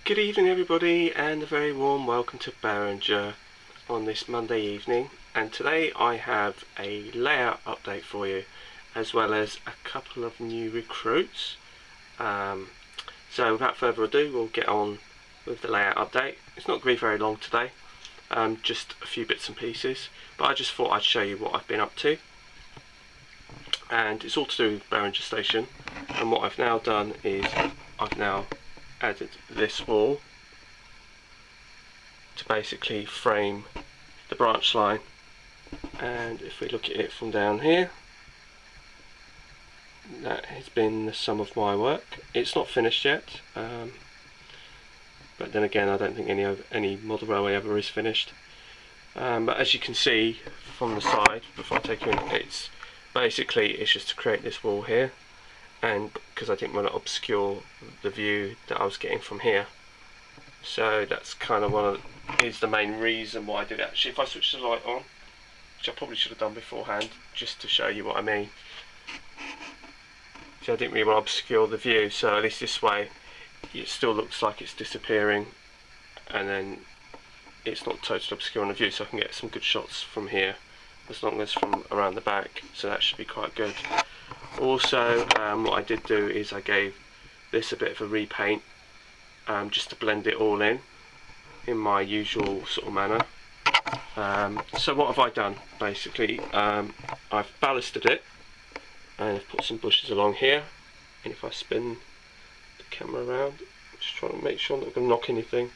Good evening everybody, and a very warm welcome to Berringer on this Monday evening. And today I have a layout update for you, as well as a couple of new recruits. So without further ado, we'll get on with the layout update. It's not going to be very long today, just a few bits and pieces, but I just thought I'd show you what I've been up to. And it's all to do with Berringer Station, and what I've now done is I've now added this wall to basically frame the branch line. And if we look at it from down here, that has been the sum of my work. It's not finished yet, but then again I don't think any model railway ever is finished. But as you can see from the side, before I take you in, it's just to create this wall here, and because I didn't want to obscure the view that I was getting from here. So that's kind of is the main reason why I did it. Actually, if I switch the light on, which I probably should have done beforehand, just to show you what I mean. So I didn't really want to obscure the view, so at least this way it still looks like it's disappearing, and then it's not totally obscuring the view, so I can get some good shots from here, as long as from around the back, so that should be quite good. Also, what I did do is I gave this a bit of a repaint, just to blend it all in my usual sort of manner. So what have I done? Basically, I've ballasted it, and I've put some bushes along here, and if I spin the camera around, just trying to make sure I'm not going to knock anything,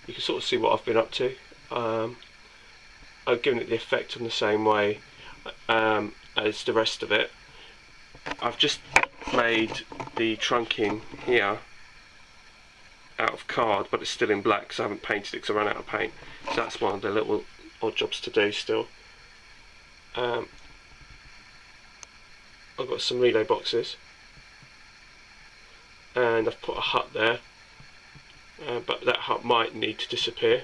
you can sort of see what I've been up to. I've given it the effect in the same way as the rest of it. I've just made the trunking here out of card, but it's still in black because I haven't painted it because I ran out of paint. So that's one of the little odd jobs to do still. I've got some relay boxes, and I've put a hut there, but that hut might need to disappear,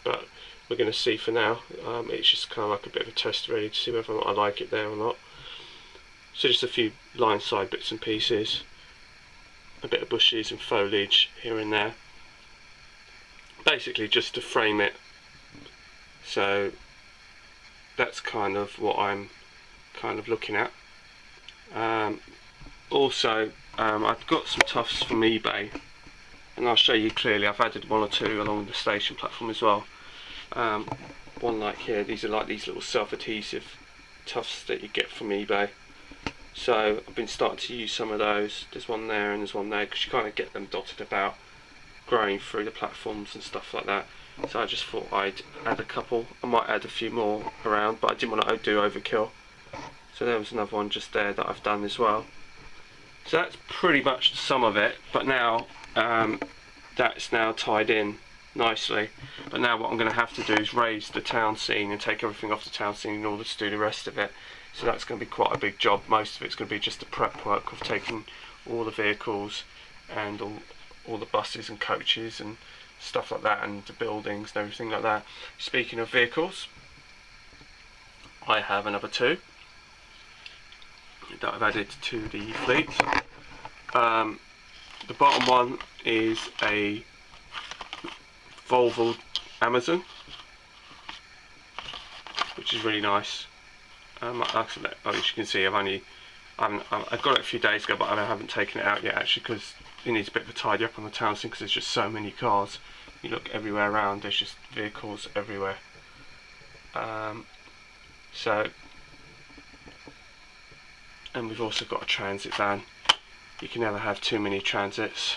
but we're going to see for now. It's just kind of like a bit of a test really to see whether or not I like it there or not. So just a few line side bits and pieces, a bit of bushes and foliage here and there, basically just to frame it. So that's kind of what I'm kind of looking at. Also, I've got some tufts from eBay, and I'll show you clearly. I've added one or two along the station platform as well. One like here, these are like these little self-adhesive tufts that you get from eBay. So I've been starting to use some of those. There's one there and there's one there, because you kind of get them dotted about, growing through the platforms and stuff like that. So I just thought I'd add a couple. I might add a few more around, but I didn't want to do overkill. So there was another one just there that I've done as well. So that's pretty much some of it, but now that's now tied in nicely. But now what I'm going to have to do is raise the town scene and take everything off the town scene in order to do the rest of it. So that's going to be quite a big job. Most of it's going to be just the prep work of taking all the vehicles and all the buses and coaches and stuff like that, and the buildings and everything like that. Speaking of vehicles, I have another two that I've added to the fleet. The bottom one is a Volvo Amazon, which is really nice. As you can see, I got it a few days ago, but I haven't taken it out yet actually, because it needs a bit of a tidy up on the town scene, because there's just so many cars. You look everywhere around, there's just vehicles everywhere. And we've also got a transit van. You can never have too many transits,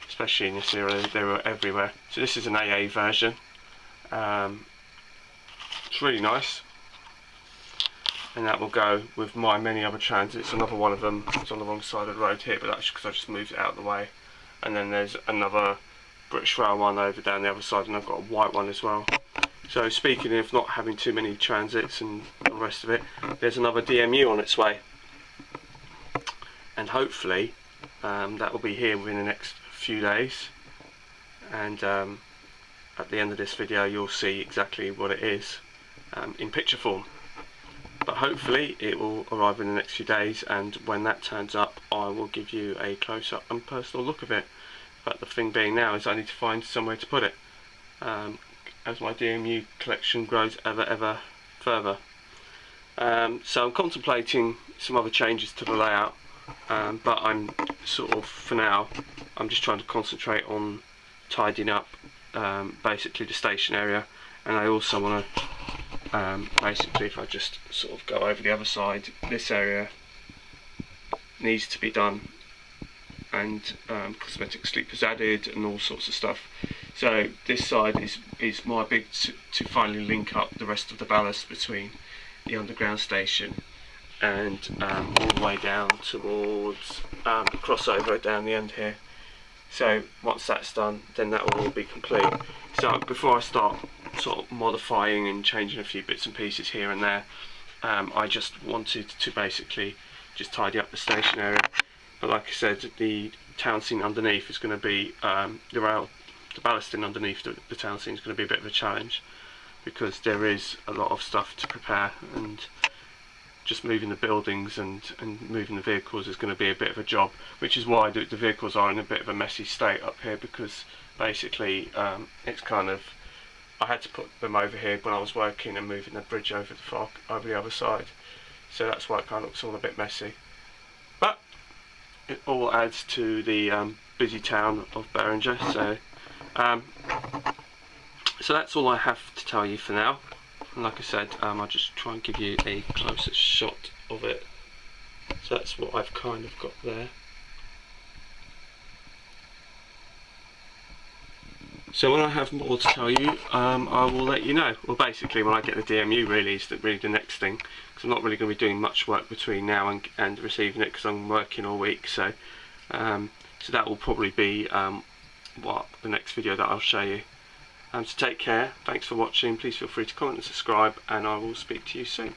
especially in this era. They were everywhere. So this is an AA version. It's really nice, and that will go with my many other transits. Another one of them is on the wrong side of the road here, but that's because I just moved it out of the way. And then there's another British Rail one over down the other side, and I've got a white one as well. So speaking of not having too many transits and the rest of it, there's another DMU on its way, and hopefully that will be here within the next few days, and at the end of this video you'll see exactly what it is in picture form. But hopefully it will arrive in the next few days, and when that turns up I will give you a close-up and personal look of it. but the thing being now is I need to find somewhere to put it as my DMU collection grows ever further. So I'm contemplating some other changes to the layout, but I'm sort of, for now, I'm just trying to concentrate on tidying up basically the station area, and I also want to basically, if I just sort of go over the other side, this area needs to be done, and cosmetic sleepers added and all sorts of stuff. So this side is my big to finally link up the rest of the ballast between the underground station and all the way down towards the crossover down the end here. So once that's done, then that will all be complete. So before I start sort of modifying and changing a few bits and pieces here and there, I just wanted to basically just tidy up the station area. But like I said, the town scene underneath is going to be the ballasting underneath the town scene is going to be a bit of a challenge, because there is a lot of stuff to prepare, and just moving the buildings and moving the vehicles is going to be a bit of a job, which is why the vehicles are in a bit of a messy state up here, because basically it's kind of, I had to put them over here when I was working and moving the bridge over the other side, so that's why it kind of looks all a bit messy. But it all adds to the busy town of Berringer. So that's all I have to tell you for now. And like I said, I'll just try and give you a closer shot of it. So that's what I've kind of got there. So when I have more to tell you, I will let you know. Well, basically when I get the DMU really is really the next thing, because I'm not really going to be doing much work between now and receiving it, because I'm working all week. So so that will probably be what the next video that I'll show you. So take care, thanks for watching, please feel free to comment and subscribe, and I will speak to you soon.